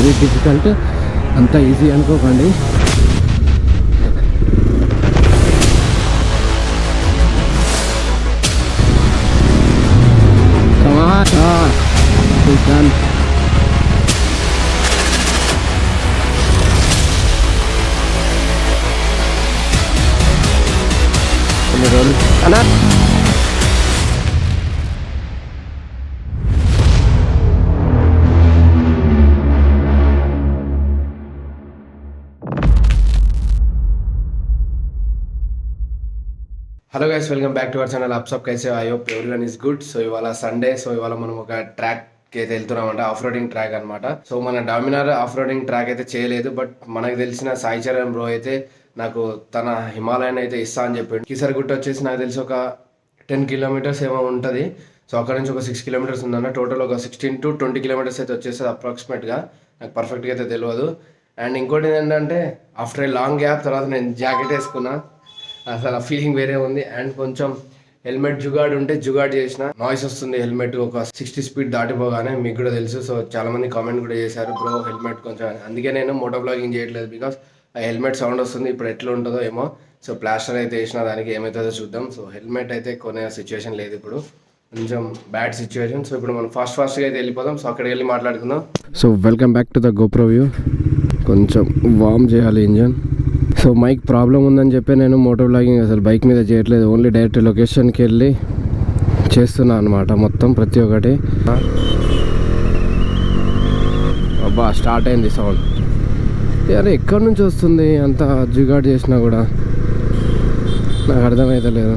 Very difficult, అంత easy అనుకోకండి. Done. Anak. Hello guys, welcome back to our channel. అప్ సబ్ కైసే, I hope everyone is good. So ఇవాళ సండే, సో ఇవాళ మనం ఒక ట్రాక్ అయితే వెళ్తున్నామంట, ఆఫ్ రోడింగ్ ట్రాక్ అనమాట. సో మన డామినార్ ఆఫ్ రోడింగ్ ట్రాక్ అయితే చేయలేదు, బట్ మనకు తెలిసిన సాయి చరణ్ బ్రో అయితే నాకు తన హిమాలయన్ అయితే ఇస్తా అని చెప్పిండు. కిసరగుట్ట వచ్చేసి నాకు తెలిసి ఒక 10 కిలోమీటర్స్ ఏమో ఉంటుంది. సో అక్కడ నుంచి ఒక 6 కిలోమీటర్స్ ఉందన్న. టోటల్ ఒక 16 to 20 కిలోమీటర్స్ అయితే వచ్చేస్తుంది అప్రాక్సిమేట్గా. నాకు పర్ఫెక్ట్గా అయితే తెలియదు. అండ్ ఇంకోటి ఏంటంటే ఆఫ్టర్ ఏ లాంగ్ గ్యాప్ తర్వాత నేను జాకెట్ వేసుకున్నా. అసలు ఆ ఫీలింగ్ వేరే ఉంది. అండ్ కొంచెం హెల్మెట్ జుగాడ్ ఉంటే జుగాడ్ చేసిన నాయిస్ వస్తుంది హెల్మెట్ ఒక 60 స్పీడ్ దాటిపోగానే. మీకు కూడా తెలుసు. సో చాలా మంది కామెంట్ కూడా చేశారు, బ్రో హెల్మెట్ కొంచెం. అందుకే నేను మోటో బ్లాగింగ్ చేయట్లేదు, బికాస్ ఆ హెల్మెట్ సౌండ్ వస్తుంది. ఇప్పుడు ఎట్లా ఉంటుందో ఏమో. సో ప్లాస్టర్ అయితే వేసిన, దానికి ఏమవుతుందో చూద్దాం. సో హెల్మెట్ అయితే కొనే సిచ్యువేషన్ లేదు ఇప్పుడు, కొంచెం బ్యాడ్ సిచ్యువేషన్. సో ఇప్పుడు మనం ఫాస్ట్గా అయితే వెళ్ళిపోదాం. సో అక్కడికి వెళ్ళి మాట్లాడుకుందాం. So welcome back to the GoPro view. కొంచెం వార్మ్ చేయాలి ఇంజన్. సో మైక్ ప్రాబ్లం ఉందని చెప్పి నేను మోటో బ్లాగింగ్ అసలు బైక్ మీద చేయట్లేదు, ఓన్లీ డైరెక్ట్ లొకేషన్కి వెళ్ళి చేస్తున్నా అనమాట మొత్తం ప్రతి ఒక్కటి. అబ్బా స్టార్ట్ అయింది సౌండ్. అరే ఎక్కడి నుంచి వస్తుంది అంత జుగాడ్ చేసినా కూడా నాకు అర్థమవుతలేదు.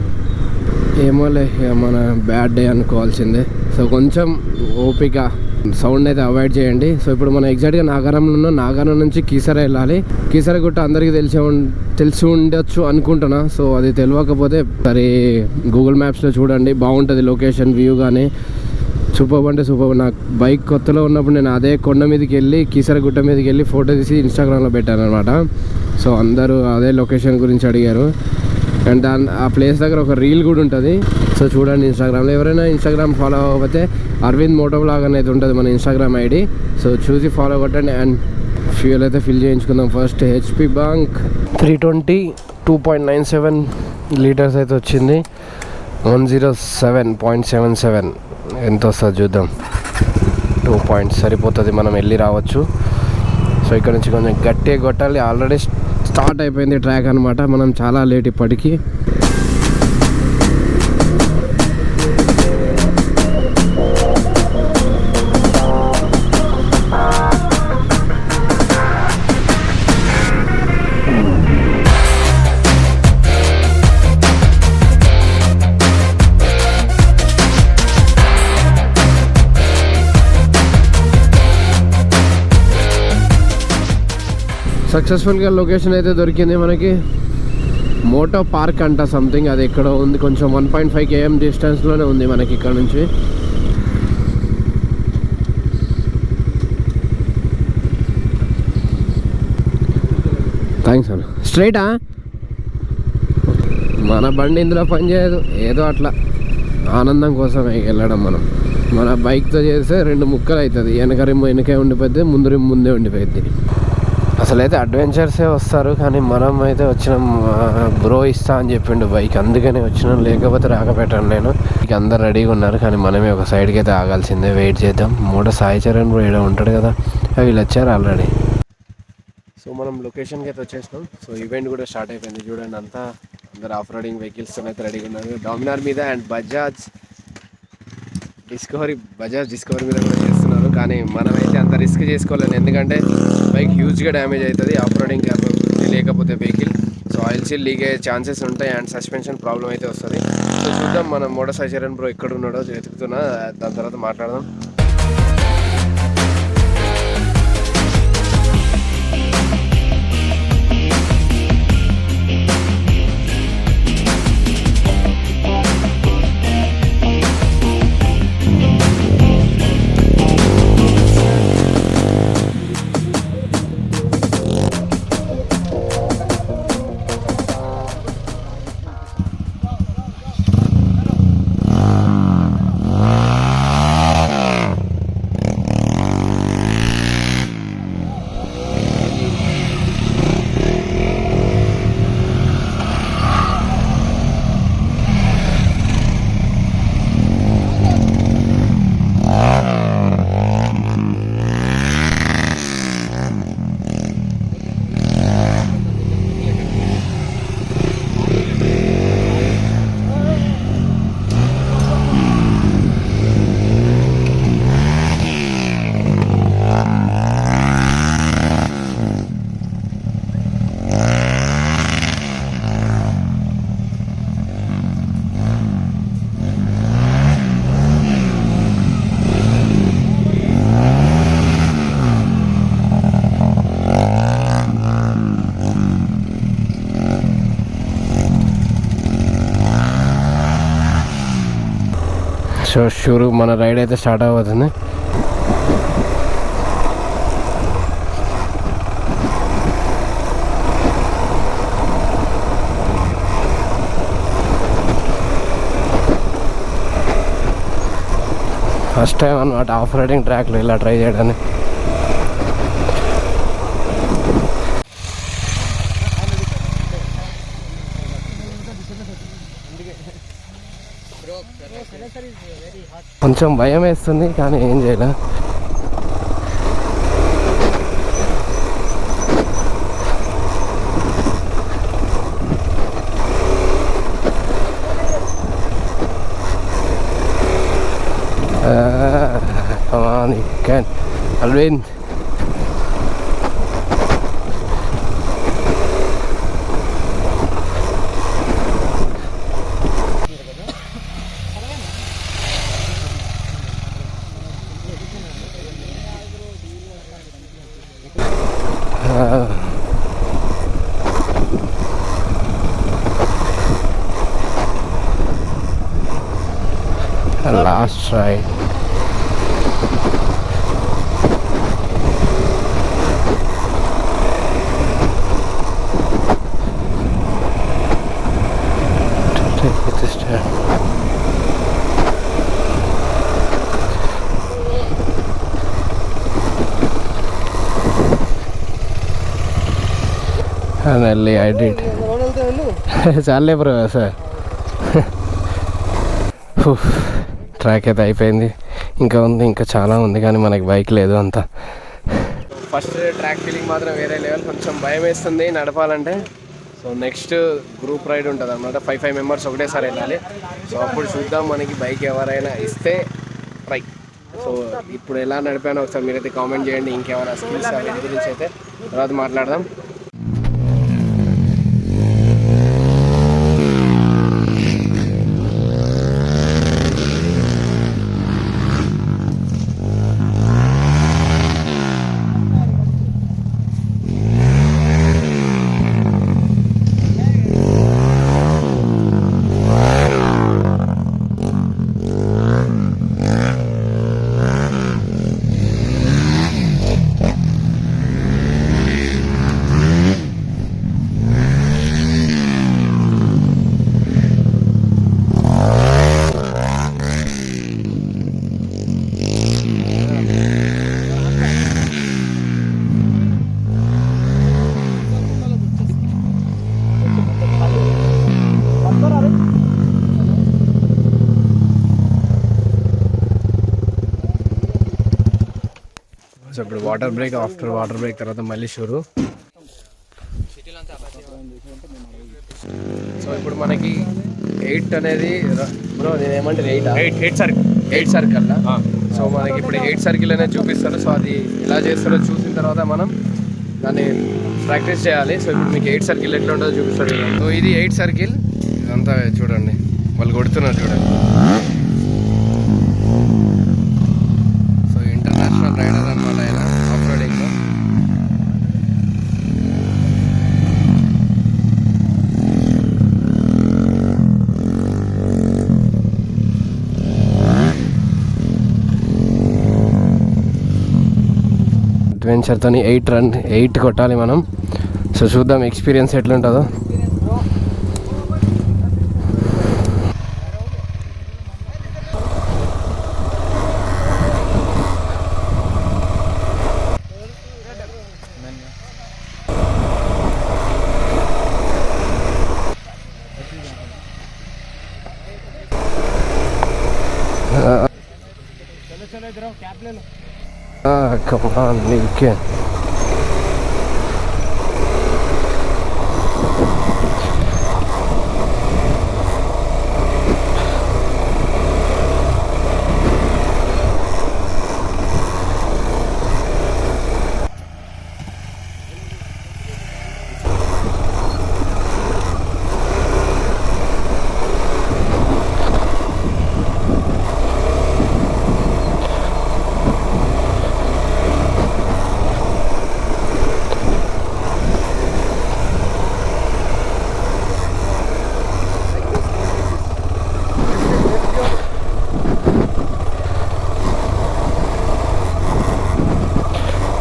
ఏమోలే, మన బ్యాడ్ డే అనుకోవాల్సిందే. సో కొంచెం ఓపిక, సౌండ్ అయితే అవాయిడ్ చేయండి. సో ఇప్పుడు మనం ఎగ్జాక్ట్గా నాగారంలో ఉన్నాం. నాగారం నుంచి కీసర వెళ్ళాలి. కీసర గుట్ట అందరికీ తెలిసి ఉండొచ్చు అనుకుంటున్నా. సో అది తెలియకపోతే సరే గూగుల్ మ్యాప్స్లో చూడండి, బాగుంటుంది లొకేషన్ వ్యూ కానీ. సూపర్ అంటే సూపర్. నాకు బైక్ కొత్తలో ఉన్నప్పుడు నేను అదే కొండ మీదకి వెళ్ళి కీసర గుట్ట మీదకి వెళ్ళి ఫోటో తీసి ఇన్స్టాగ్రామ్లో పెట్టాను అనమాట. సో అందరూ అదే లొకేషన్ గురించి అడిగారు. అండ్ ఆ ప్లేస్ దగ్గర ఒక రీల్ కూడా ఉంటుంది. సో చూడండి ఇన్స్టాగ్రామ్లో. ఎవరైనా ఇన్స్టాగ్రామ్ ఫాలో అవ్వకపోతే అరవింద్ మోటో బ్లాగ్ అనేది ఉంటుంది మన ఇన్స్టాగ్రామ్ ఐడి. సో చూసి ఫాలో కొట్టండి. అండ్ ఫ్యూయల్ అయితే ఫిల్ చేయించుకుందాం. ఫస్ట్ HP బంక్ 320 2.97 లీటర్స్ అయితే వచ్చింది. 107.77 ఎంత వస్తుంది చూద్దాం. 2 పాయింట్స్ సరిపోతుంది, మనం వెళ్ళి రావచ్చు. సో ఇక్కడ నుంచి కొంచెం గట్టిగా కొట్టాలి. ఆల్రెడీ స్టార్ట్ అయిపోయింది ట్రాక్ అనమాట. మనం చాలా లేట్ ఇప్పటికీ. సక్సెస్ఫుల్గా లొకేషన్ అయితే దొరికింది మనకి. మోటో పార్క్ అంట సంథింగ్, అది ఎక్కడ ఉంది, కొంచెం 1.5 km డిస్టెన్స్లోనే ఉంది మనకి ఇక్కడ నుంచి. థ్యాంక్స్ అన్న. స్ట్రైటా? మన బండి ఇందులో పనిచేయదు, ఏదో అట్లా ఆనందం కోసమే వెళ్ళడం. మన బైక్తో చేస్తే 2 ముక్కలు అవుతుంది. వెనక రిమ్ వెనకే ఉండిపోద్ది, ముందు రిమ్ ముందే ఉండిపోద్ది. అసలు అయితే అడ్వెంచర్సే వస్తారు, కానీ మనం అయితే వచ్చినాం. బ్రో ఇస్తా అని చెప్పిండు బైక్, అందుకనే వచ్చినాం. లేకపోతే రాకపోయాను నేను. ఇక అందరు రెడీగా ఉన్నారు, కానీ మనమే ఒక సైడ్కి అయితే ఆగాల్సిందే. వెయిట్ చేద్దాం. మూడో సాయి చరణ్ బ్రో ఇక్కడ ఉంటాడు కదా, వీళ్ళు వచ్చారు ఆల్రెడీ. సో మనం లొకేషన్కి అయితే వచ్చేసినాం. సో ఈవెంట్ కూడా స్టార్ట్ అయిపోయింది చూడండి. అందరు ఆఫ్ రోడింగ్ వెహికల్స్తో అయితే రెడీగా ఉన్నారు. డామినార్ మీద అండ్ బజాజ్ డిస్కవరీ మీద కూడా చేస్తున్నారు. కానీ మనమైతే అంత రిస్క్ చేసుకోలేను, ఎందుకంటే బైక్ హ్యూజ్గా డ్యామేజ్ అవుతుంది ఆఫ్ రోడింగ్ క్యాపబిలిటీ లేకపోతే vehicle. So oil seal leak అయ్యే ఛాన్సెస్ ఉంటాయి అండ్ సస్పెన్షన్ ప్రాబ్లం అయితే వస్తుంది. సో చూద్దాం మనం మోటో సాయి చరణ్ బ్రో ఎక్కడ ఉన్నాడో వెతుకుతున్నా, దాని తర్వాత మాట్లాడదాం. సో షూరు మన రైడ్ అయితే స్టార్ట్ అవుతుంది. ఫస్ట్ టైం అన్నమాట ఆఫ్ రైడింగ్ ట్రాక్లో ఇలా ట్రై చేయడానికి. కొంచెం భయం వేస్తుంది కానీ ఏం చేయలే. Come on, you can. Alvin. Last ride. Finally I did. చాలే బ్రో సార్. ట్రాక్ అయితే అయిపోయింది, ఇంకా ఉంది, ఇంకా చాలా ఉంది కానీ మనకి బైక్ లేదు అంతా. ఫస్ట్ ట్రాక్ ఫీలింగ్ మాత్రం వేరే లెవెల్. కొంచెం భయం వేస్తుంది నడపాలంటే. సో నెక్స్ట్ గ్రూప్ రైడ్ ఉంటుంది అనమాట. 5 మెంబర్స్ ఒకటేసారి వెళ్ళాలి. సో అప్పుడు చూద్దాం మనకి బైక్ ఎవరైనా ఇస్తే ట్రై. సో ఇప్పుడు ఎలా నడిపానో ఒకసారి మీరైతే కామెంట్ చేయండి. ఇంకేమైనా స్కిల్స్ వీటి గురించి అయితే తర్వాత మాట్లాడదాం. సో ఇప్పుడు water break, after water break తర్వాత మళ్ళీ షూరు. సో ఇప్పుడు మనకి 8 అనేది బ్రో నేనేమంటే 8 సర్కిల్. సో మనకి ఇప్పుడు 8 సర్కిల్ అనేది చూపిస్తారు. సో అది ఎలా చేస్తారో చూసిన తర్వాత మనం దాన్ని ప్రాక్టీస్ చేయాలి. సో ఇప్పుడు మీకు 8 సర్కిల్ ఎట్లా ఉంటుందో చూపిస్తారు. సో ఇది 8 సర్కిల్. ఇదంతా చూడండి, వాళ్ళు కొడుతున్నారు చూడండి. సో ఇంటర్నేషనల్ రైడర్ అనమాట ఆయన ఆఫ్ రోడింగ్లో. అడ్వెంచర్తో 8 కొట్టాలి మనం. సో చూద్దాం ఎక్స్పీరియన్స్ ఎట్లుంటుందో. Come on, you can.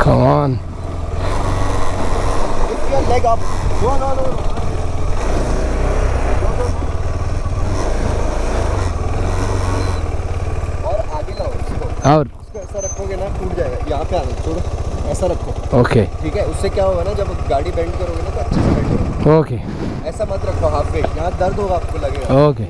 Come on. Lift your leg up. No. और आगे लाओ इसको. और इसको ऐसा रखोगे ना टूट जाएगा. यहाँ पे आना छोड़ो. ऐसा रखो. ओके ठीक है. उससे क्या होगा ना जब गाड़ी बेंड करोगे ना तो अच्छे से बेंड होगा. ओके ऐसा मत रखो हाफ वेट. यहाँ दर्द होगा आपको लगेगा. Okay.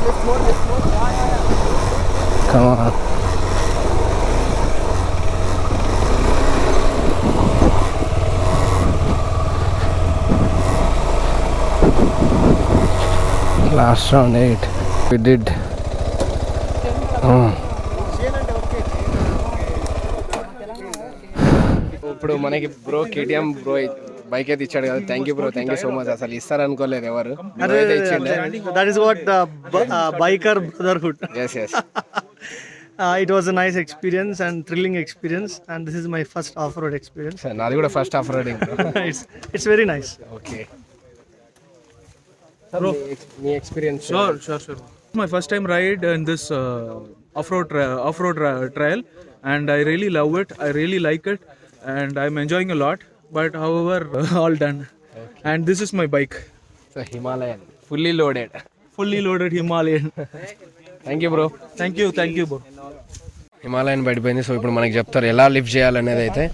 Lift more. Yeah. Come on. Last round 8 we did. ఇప్పుడు మనకి బ్రో కేటీఎం బ్రో బైక్ అయితే ఇచ్చాడు కదా. Thank you bro, thank you so much. అసలు ఇస్తారు అనుకోలేదు ఎవరు. That is what biker brotherhood. Yes. It was a nice experience and thrilling experience, and this is my first off-road experience. నాది కూడా first off roading. It's very nice. Okay Bro. Me experience. Sure. My first time ride in this off-road trail, and I really love it. I really like it, and I'm enjoying a lot. But however, all done. And this is my bike, so Himalayan fully loaded. fully loaded Himalayan. Thank you bro. Thank you, bro. Himalayan పడిపోయింది. So ఇప్పుడు మనకి చెప్తారు ఎలా lift చేయాలనేది అయితే.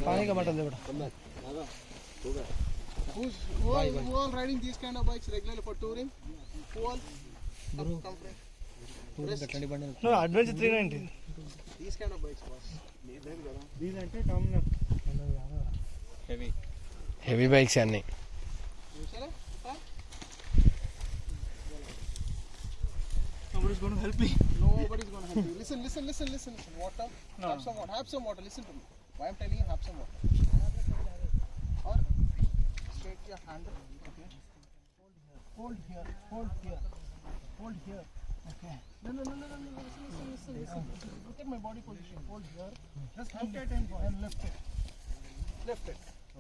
Who all riding these kind of bikes regularly for touring? Who all? No, Adventure 390. These kind of bikes, boss. These are dominant. Heavy bikes అన్ని. Nobody's going to help me. Nobody's gonna help you. Listen. Water. No. Have some water. Listen to me. Why I'm telling you, have some water. Or straight your hand. Okay. Hold here. Okay. No. Listen. Look at my body position. Hold here. Just look at it and lift it.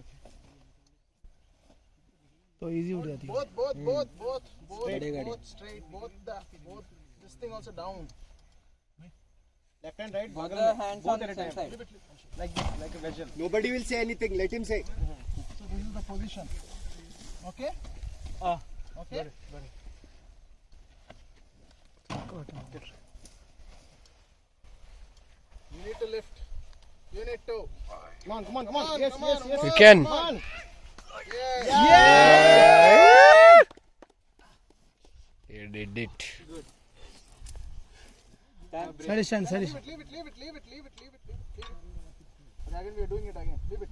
Okay. So easy हो जाती है. Both straight. Both this thing also down. Left and right. Both at a time. Like this, like a vessel. Nobody will say anything. Let him say. So this is the position. Okay. Okay. Got it. You need to lift. You need to. Come on. Yes. You can. Come on. You did it. Sadish. Leave it. Again, we are doing it again. Leave it.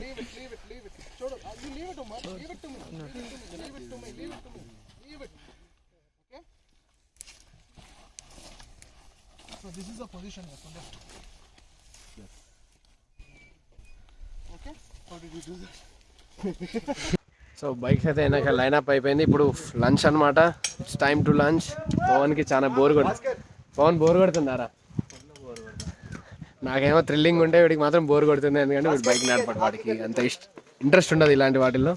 Leave it. Show it. You leave it to me. Leave it to me. Leave it. Okay? So this is the position here. So left. Okay? How did you do this? So bikes అయితే వెనక lineup అయిపోయింది. ఇప్పుడు lunch అనమాట. It's time to lunch. పవన్కి చాలా bore కొడుతున్నారా? నాకేమో thrilling ఉంటే వీడికి మాత్రం బోర్ కొడుతుంది. ఎందుకంటే వీడు బైక్ నడపడు. వాడికి అంత ఇంట్రెస్ట్ ఉండదు ఇలాంటి వాటిల్లో.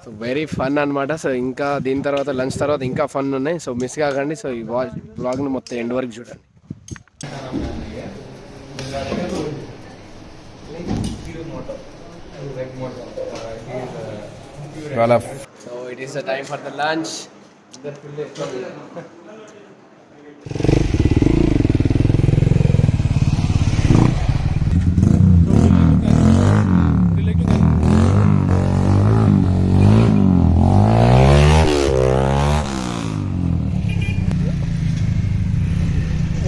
సో వెరీ ఫన్ అనమాట. సో ఇంకా దీని తర్వాత లంచ్ తర్వాత ఇంకా ఫన్ ఉన్నాయి. సో మిస్ కాకండి. సో ఈ వ్లాగ్ని మొత్తం ఎండ్ వరకు చూడండి. So it is the time for the lunch.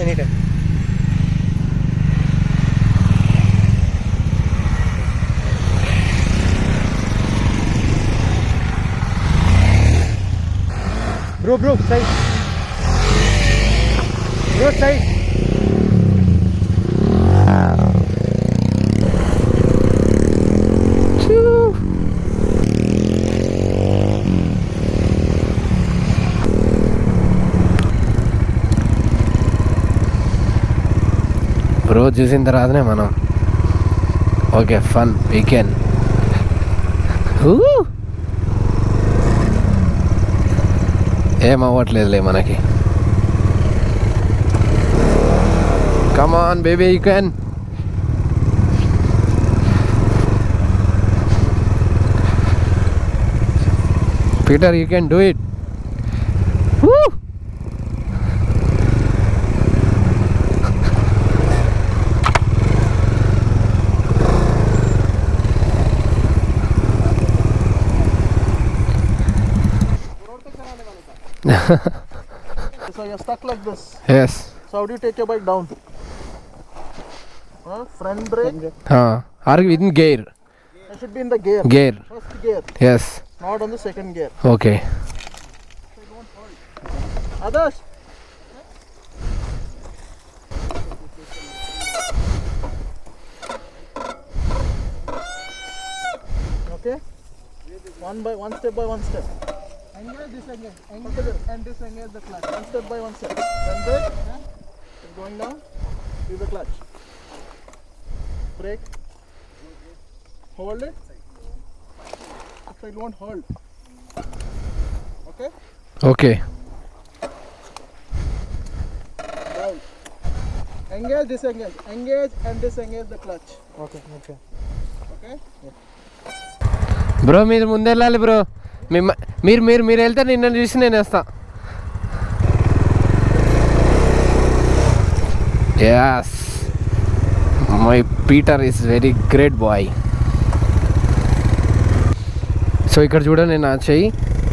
Anytime. Bro, side. Bro, side. రోజు చూసిన తర్వాతనే మనం ఓకే ఫన్ వీకెండ్. ఏం అవ్వట్లేదులే మనకి. Come on baby, you can. Peter, you can do it. Woo! So you're stuck like this. Yes. So how do you take your bike down? Front brake. Are you in gear? It should be in the gear. Gear. First gear, Yes. not on the second gear. Okay. Others. Okay. One step by one step. Engage, disengage, engage and disengage the clutch. One step by one step. Then brake. It's going down. Use the clutch. Brake. Hold it. So it won't hold. Okay. Okay. Down. Engage, disengage. Engage and disengage the clutch. Okay. Okay. Okay. Bro మీరు ముందు వెళ్ళాలి bro. మీరు మీరు మీరు వెళ్తే నిన్న చూసి నేను వేస్తా. Yes. My Peter is very great boy. So ఇక్కడ చూడండి, నేను నా చెయ్యి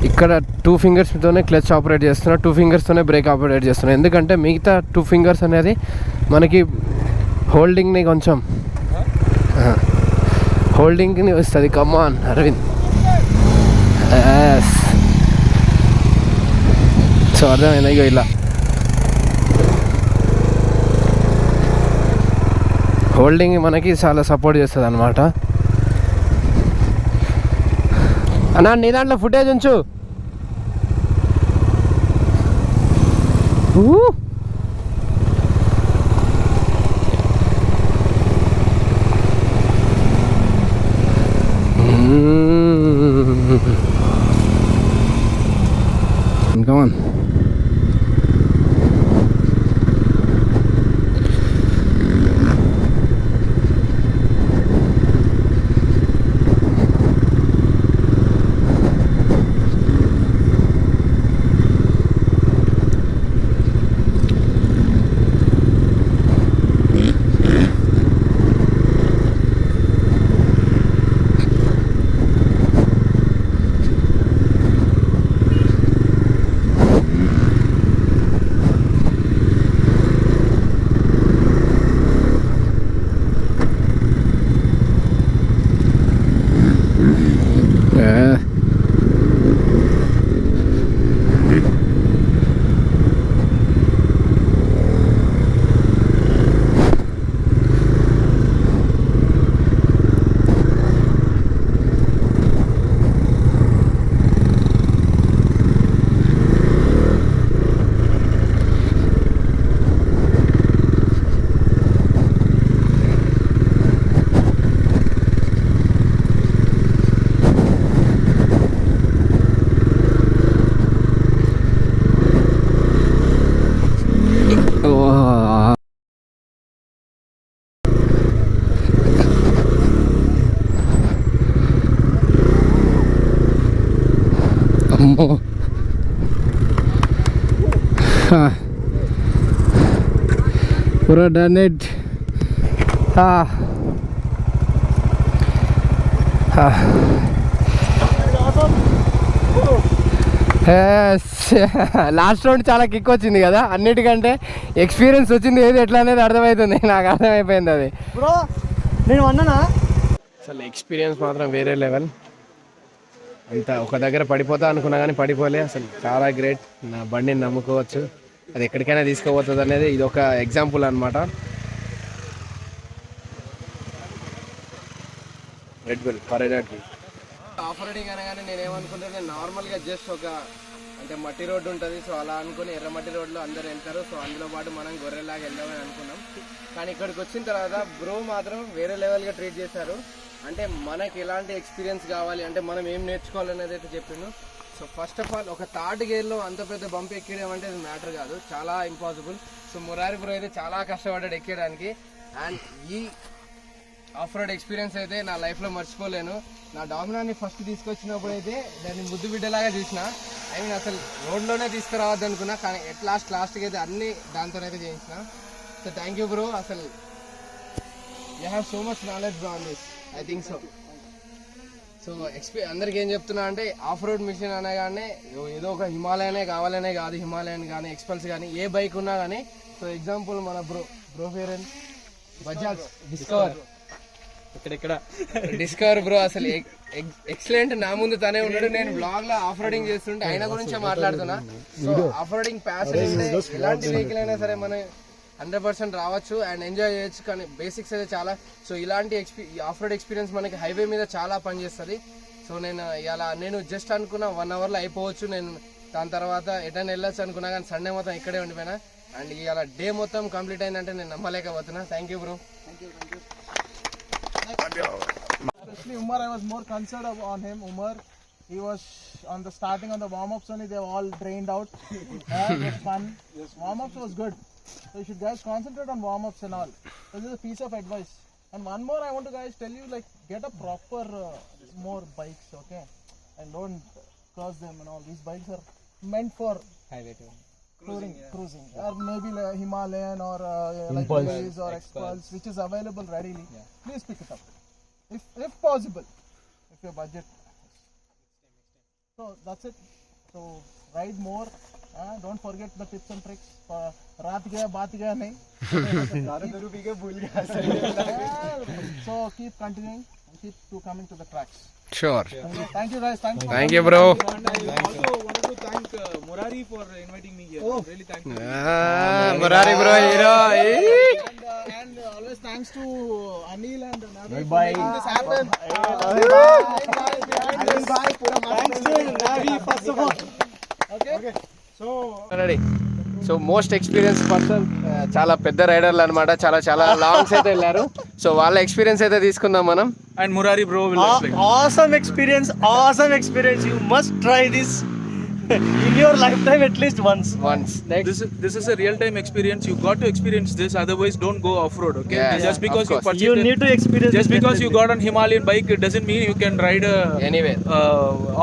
ఇక్కడ 2 ఫింగర్స్తోనే క్లచ్ ఆపరేట్ చేస్తున్నా, 2 ఫింగర్స్తోనే బ్రేక్ ఆపరేట్ చేస్తున్నా. ఎందుకంటే మిగతా 2 ఫింగర్స్ అనేది మనకి హోల్డింగ్ని కొంచెం హోల్డింగ్ని వస్తుంది. కమాన్ అరవింద్. సో అర్థమైంది. ఇగో ఇలా హోల్డింగ్ మనకి చాలా సపోర్ట్ చేస్తుంది అనమాట. అన్నా నీ దాంట్లో ఫుటేజ్ ఉంచు. Come on. అమ్మో. Bro, done it. Last round చాలా కిక్ వచ్చింది కదా, అన్నిటికంటే ఎక్స్పీరియన్స్ వచ్చింది ఏది ఎట్లా అనేది అర్థమవుతుంది. నాకు అర్థమైపోయింది అది. బ్రో నేను అన్నానా అసలు ఎక్స్పీరియన్స్ మాత్రం వేరే లెవెల్. అంత ఒక దగ్గర పడిపోతా అనుకున్నా కానీ పడిపోలే. అసలు చాలా గ్రేట్. నా బండిని నమ్ముకోవచ్చు, అది ఎక్కడికైనా తీసుకుపోతుంది అనేది ఇది ఒక ఎగ్జాంపుల్ అనమాట. Red bull for energy. Off roading అనగానే నేను ఏమనుకుంటాను, నార్మల్గా జస్ట్ ఒక అంటే మట్టి రోడ్డు ఉంటుంది. సో అలా అనుకుని ఎర్రమట్టి రోడ్లో అందరు వెళ్తారు. సో అందులో పాటు మనం గొర్రెలాగా వెళ్దామని అనుకున్నాం. కానీ ఇక్కడికి వచ్చిన తర్వాత బ్రో మాత్రం వేరే లెవెల్గా ట్రీట్ చేశారు. అంటే మనకి ఎలాంటి ఎక్స్పీరియన్స్ కావాలి, అంటే మనం ఏం నేర్చుకోవాలనేది అయితే చెప్పిండు. సో ఫస్ట్ ఆఫ్ ఆల్ ఒక థర్డ్ గేర్లో అంత పెద్ద బంప్ ఎక్కడం అంటే అది మ్యాటర్ కాదు, చాలా ఇంపాసిబుల్. సో మురారి బ్రో అయితే చాలా కష్టపడ్డాడు ఎక్కడానికి. అండ్ ఈ ఆఫ్ రోడ్ ఎక్స్పీరియన్స్ అయితే నా లైఫ్లో మర్చిపోలేను. నా డామినార్ని ఫస్ట్ తీసుకొచ్చినప్పుడు అయితే దాన్ని ముద్దు బిడ్డలాగా చూసిన. ఐ మీన్ అసలు రోడ్లోనే తీసుకురావద్దు అనుకున్నా, కానీ ఎట్ లాస్ట్కి అయితే అన్నీ దాంతోనైతే చేయించిన. So thank you bro. అసలు you have so much knowledge bro on this, I think so. So అందరికి ఏం చెప్తున్నా అంటే ఆఫ్ రోడ్ మిషన్ అనగానే ఏదో ఒక హిమాలయనే కావాలనే కాదు, హిమాలయన్ కానీ ఎక్స్పల్స్ కానీ ఏ బైక్ ఉన్నా కానీ. సో ఎగ్జాంపుల్ మన బ్రో పేరు బజాజ్ డిస్కవర్ బ్రో అసలు ఎక్సలెంట్. నా ముందు తనే ఉన్నాడు, నేను బ్లాగ్ లో ఆఫ్ రోడింగ్ చేస్తుంటే ఆయన గురించే మాట్లాడుతున్నా. సో ఆఫ్ రోడింగ్ ప్యాషన్ అంటే ఎలాంటి వెహికల్ అయినా సరే మనం 100% రావచ్చు అండ్ ఎంజాయ్ చేయొచ్చు. కానీ బేసిక్స్ అయితే చాలా. సో ఇలాంటి ఆఫ్ రోడ్ ఎక్స్పీరియన్స్ మనకి హైవే మీద చాలా పనిచేస్తుంది. సో నేను జస్ట్ అనుకున్నా 1 hourలో అయిపోవచ్చు, నేను దాని తర్వాత ఎటైనా వెళ్ళొచ్చు అనుకున్నా, కానీ సండే మొత్తం ఇక్కడే ఉండిపోయినా. అండ్ ఇలా డే మొత్తం కంప్లీట్ అయిందంటే నేను నమ్మలేకపోతున్నా. Thank you bro. Especially Umar, I was more concerned on him. Umar, he was on the starting on the warm-ups only, they were all drained out. It was fun. Warm-ups was good. So you should guys concentrate on warm-ups and all. This is a piece of advice. And one more I want to guys tell you, like get a proper more bikes, okay? And don't cross them and all. These bikes are meant for highway cruising. Or maybe like Himalayan or like Impulse or Expulse, which is available readily. Please pick it up. If possible, if your budget. So that's it. So ride more. Don't forget the tips and tricks. रात गया बात गया नहीं. So keep continuing and keep coming to the tracks. Sure. Thank you guys. Thank you bro. Also wanted to thank Murari for inviting me here. Really thankful. Murari bro hero. And always thanks to Anil and Navi for making this happen. Thanks to Navi first of all. Okay. So most experience person, చాలా పెద్ద రైడర్లు అనమాట, చాలా longs అయితే వెళ్ళారు. So వాళ్ళ experience అయితే తీసుకుందాం మనం. And Murari bro will explain. Awesome experience. You must try this in your lifetime at least once. Next. This is a real time experience. You got to experience this, otherwise don't go off road, okay? Yeah, just because you purchased You need to experience just this because you definitely. got an Himalayan bike, it doesn't mean you can ride Anywhere.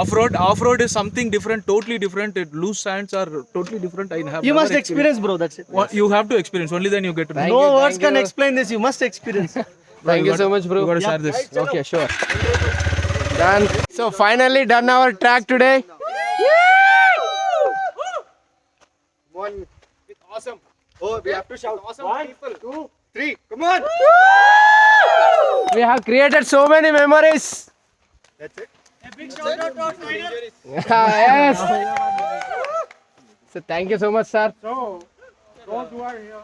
off road. Off road is something different, totally different. Loose sands are totally different. I have You never must experience, bro. That's it. You have to experience, only then you get to know. No words can explain this. You must experience. Thank you so much bro. You got to share this. Okay, sure. Done. So finally done our track today. One with awesome. Oh, we have to shout. Awesome. 1, 2, 3. Come on. We have created so many memories. That's it. A big shout out to our trainers. Yes. So thank you so much, sir. So those who are here,